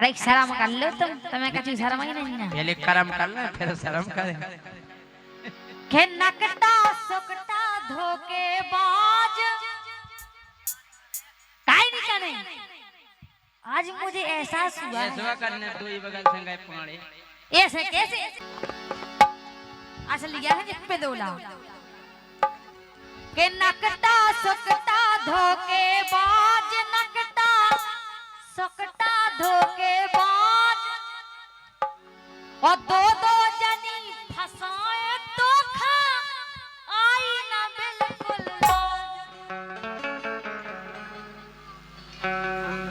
अरे शर्म कर लो तुम्हें कछु शर्म ही नहीं है। पहले कर्म कर ले फिर शर्म करे। के नकटा सुकटा धोखेबाज काहे नहीं कने। आज मुझे एहसास हुआ ऐसा करने दो ही बगल से गए पाड़े ऐसे कैसे असली है जिप पे दोला के नकटा सुकटा धोखेबाज नकटा सुकटा धोखेबाज और दो दो जनी फसाए तो खा आई ना बिल्कुल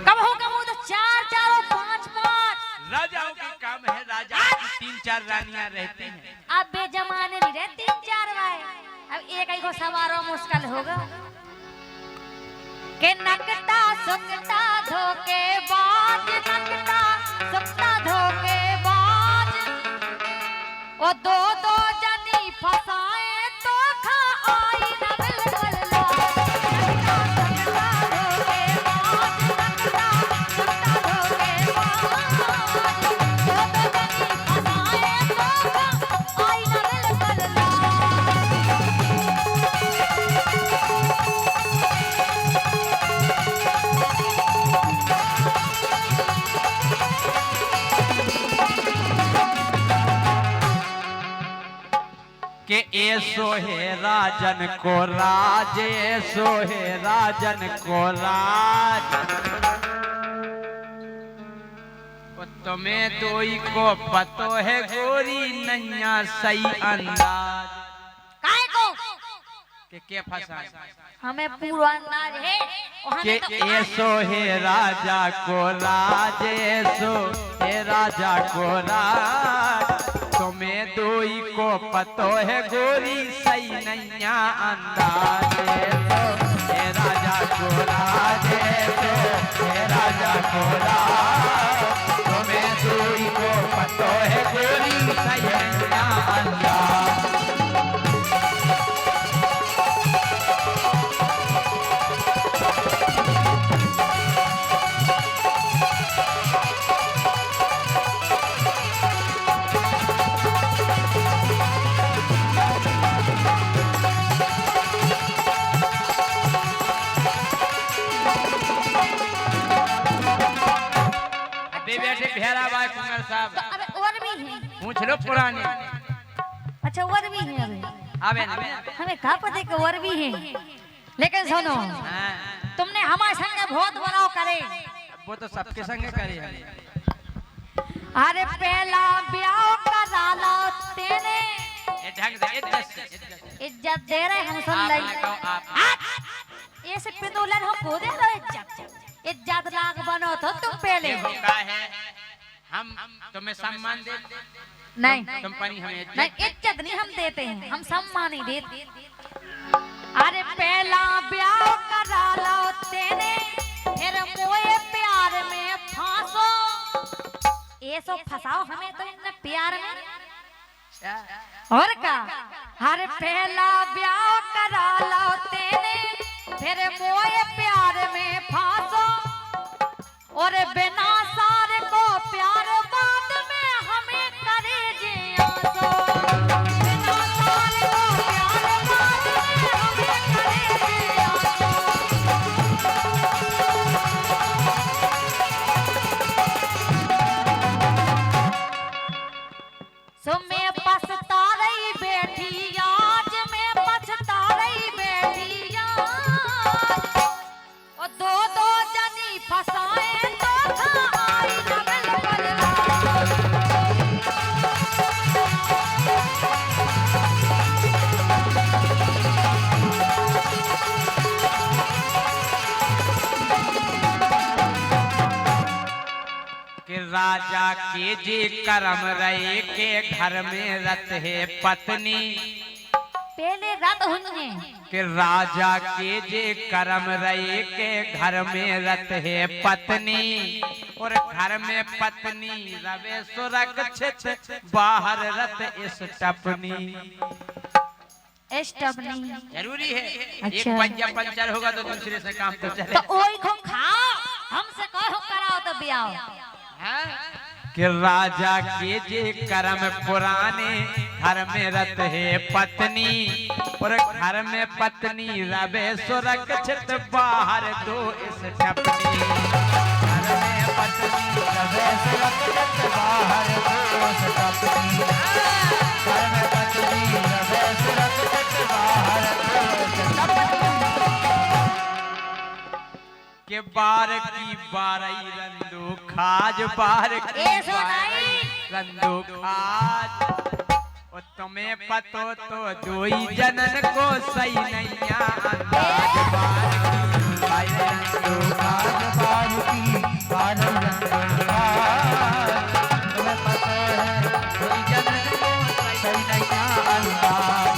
कब हो तो चार चार और पांच पांच राजाओं का काम है। राजा तीन चार रानियां रहती हैं। अब बेजमाने नहीं रहती तीन चार भाई अब एक ही को सवारों मुश्किल होगा के नकटा सुकटा धोखेबाज नकटा सुकटा धोखेबाज ओ दो दो जनी फसाए तो खा आई ना बिल्कुल नकटा सुकटा धोखेबाज नकटा सुकटा धोखेबाज दो दो जनी फसाए तो खा आई ना बिल्कुल के ऐसो है राजन को राज ऐसो है राजन को राज तुम्हें दोई को पतो है गोरी नैया सही अंदाज काय को के फंसा हमें पूरा अंदाज है के ऐसो है राजा को राज ऐसो है राजा को राज तुम्हें दोई को पतो है गोरी सही नैया अंदाज तो हे राजा को राज तो हे राजा को राज तुम्हें दोई को पतो है गोरी सही नैया अंदाज। साहब तो अबे और भी है पूछ लो पुरानी। अच्छा और भी है अबे हमें कहा पता कि और भी है लेकिन सुनो तुमने हमारे संग बहुत बड़ाव करे वो तो सबके संग करे है। अरे पहला ब्याह करा लो तेने ये ढंग से इज्जत दे रहे हम सुन ले ऐसे पिंदुलन हम को दे रहे इज्जत लाग बनो तो तुम पहले है हम तुम्हें सम्मान दे नहीं कंपनी हमें नहीं इज्जत नहीं हम देते हैं हम सम्मान ही देते। अरे पहला ब्याह करा लो तेने फिर मोए प्यार में फांसो ये सब फंसाओ हमें तो इतने प्यार में और का। अरे पहला ब्याह करा लो तेने फिर मोए प्यार में फांसो और बिना सारे को प्यार बाद में हमें करे जियासो बिना सारे को प्यार बाद में हमें करे जियासो सो मैं पछता रही बैठी आज मैं पछता रही बैठी आज और दो दो जनी फसाए राजा के जे कर्म रहे के घर में रत है पत्नी पहले रत हुई कि राजा के जे कर्म रहे के घर में रत है पत्नी और घर में पत्नी रवे सुरक्षित बाहर रत इस टपनी स्टबनी जरूरी है। अच्छा। एक पंजा पंचर होगा तो दूसरे से काम तो चले। तो ओई को खाओ हमसे कहो कराओ तो बियाओ कि राजा के जे कर्म पुराने घर में रत है पत्नी और घर में पत्नी रवे सुरक्षित बाहर दो इस टपनी घर में पत्नी रवे सुरक्षित बाहर दो इस टपनी घर में पत्नी रवे सुरक्षित बाहर दो इस टपनी के बार की बारई रंदो खाज बार की बारई रंदो खाज और तुम्हें पतो तो दोई जनन को सही नहीं अंदाज बार की बारई रंदो खाज बार की बारई रंदो खाज तुम्हें पतो है दोई जनन को सही नहीं अंदाज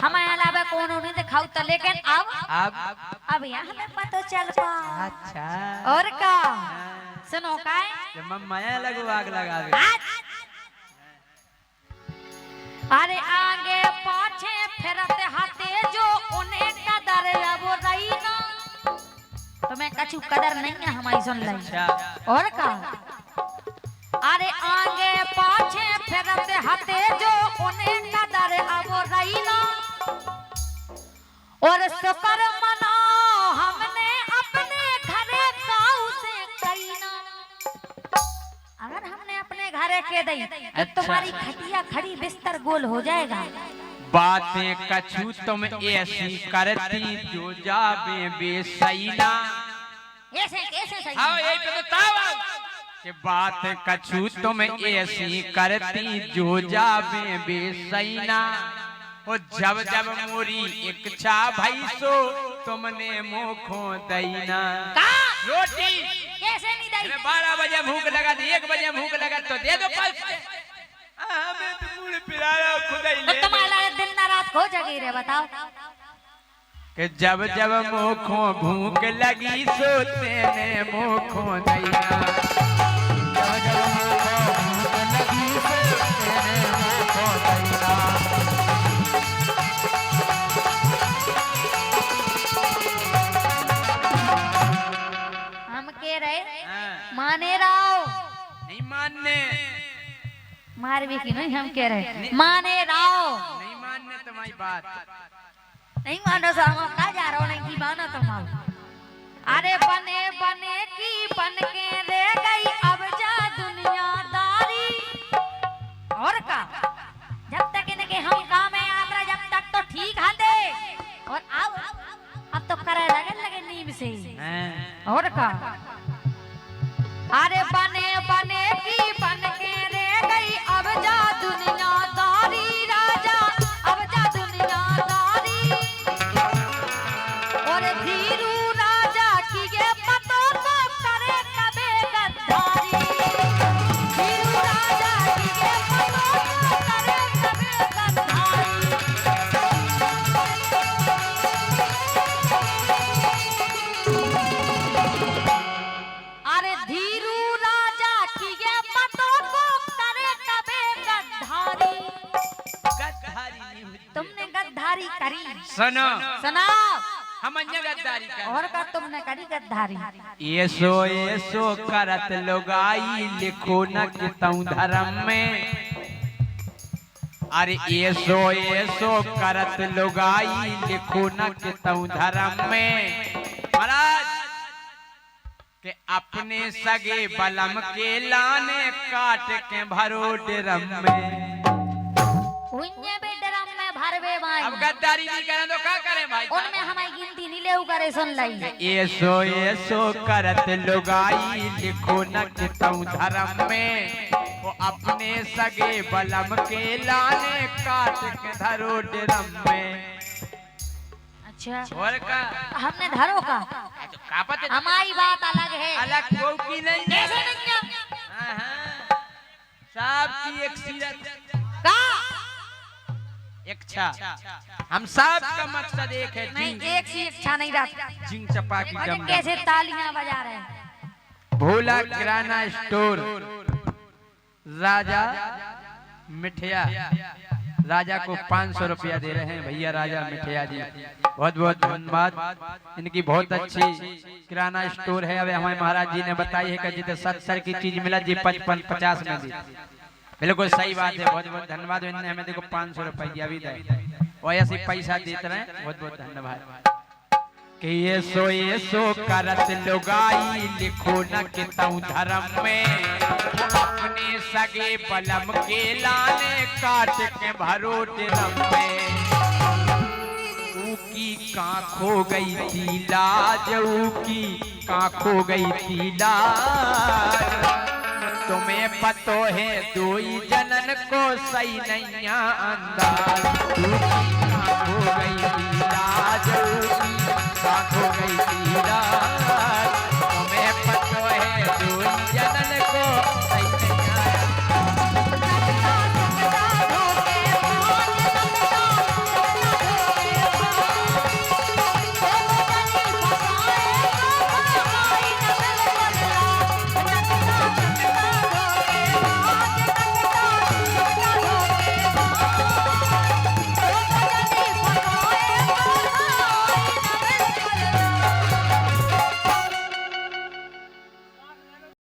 हम अलावा कोनो नहीं दिखाऊ तो लेकिन अब यहाँ हमें पता चल पा। अच्छा और का सुनो का माया लगो आग लगा दे। अरे आगे पाछे फिरते हाथे जो उन्हें कदर अब रही ना तुम्हें कछु कदर नहीं है हमारी सुन ली। अच्छा और का अरे आगे पाछे फिरते हाथे जो उन्हें कदर अब रही ना और शुक्र मनाओ हमने अपने घरे काऊ से कईना। अगर हमने अपने घरे के दी तो तुम्हारी खटिया खड़ी बिस्तर गोल हो जाएगा। बातें कछु तुम ऐसी करती जो जावे बेसैना। ऐसे कैसे सही हाँ यही तो बताओ कि बात कछु तुम ऐसी करती जो जावे बेसैना। और जब जब मोरी इच्छा भई सो तुमने मुखों दैना। रोटी कैसे नहीं दी? 12 बजे भूख लगा 1 बजे भूख लगा तो दे दो पैसे। हमें तो मुड़ पिराया खुद ही ले। तुम्हारा दिन ना रात हो जगी रे बताओ कि जब जब मुखों भूख लगी सो तेने मुखों दैना। जब जब मुखों भूख लगी सो तेने मुखों दैना। हम कह रहे माने राव नहीं मानने मार भी की नहीं हम कह रहे माने राव नहीं मानने तुम्हारी बात नहीं मानो तो हम कहा जा रहा नहीं की मानो तुम अरे बने बने की बन के रह गई अब जा दुनियादारी। और का जब तक इनके हम काम में आ रहा जब तक तो ठीक हाथे और अब तो करे लगे नीम से। और का अरे बने बने की बन के रह गई अब जा दुनियादारी राजा अब जा दुनियादारी। और धीरू राजा की ये पतों को करे कबे गद्दारी। धीरू राजा की ये पतों को करे कबे गद्दारी। अरे धीरू राजा की ये पतों को करे कबे गद्दारी। गद्दारी नहीं हुई। तुमने गद्दारी करी सुनो सुनाओ हम अन्य गद्दारी कर। और का तुमने करी गद्दारी। ऐसो करत लोगाई लिखो न कितऊ धर्म में। अरे ऐसो करत लोगाई लिखो न कितऊ धर्म में। महाराज के अपने सगे बलम के लाने काट के भरो ड्रम में। उन्हें भी ड्रम में भरवे भाई। अब गद्दारी नहीं करें तो क्या करें भाई? उनमें हमारी गिनती नहीं ले करे सुन लाई। ऐसो करत लोगाई लिखो न कितऊ धर्म में। वो अपने सगे बलम के लाने काट के धरो ड्रम में। अच्छा और का हमने धरो का तो कापत हमारी बात अलग है। अलग को की नहीं कैसे नहीं है? साहब की एक सीरत का इच्छा, हम सब का मकसद एक है, नहीं, एक सी इच्छा नहीं रहती। जिंग चपा की अरे दम कैसे तालियां बजा रहे हैं। भोला किराना स्टोर, राजा मिठिया, राजा को 500 रुपया दे रहे हैं भैया राजा मिठिया जी, बहुत बहुत धन्यवाद। इनकी बहुत अच्छी किराना स्टोर है। अब हमारे महाराज जी ने बताई है कि जितने 70 की चीज मिला जी 55-50 में दी, बिल्कुल सही बात है। बहुत बहुत धन्यवाद। इन्होंने हमें देखो 500 रुपया भी दिया और ऐसे पैसा देते रहे, बहुत बहुत धन्यवाद। कि ये सो करत लुगाई, लिखो न कितऊ धर्म में, अपने सगे बलम के लाने काट के भरो ड्रम में। ऊकी कां खो गई थी लाज, ऊकी कां खो गई थी लाज, तुम्हें पतो है दोई जनन को सही नहीं अंदाज। ऊकी कां खो गई थी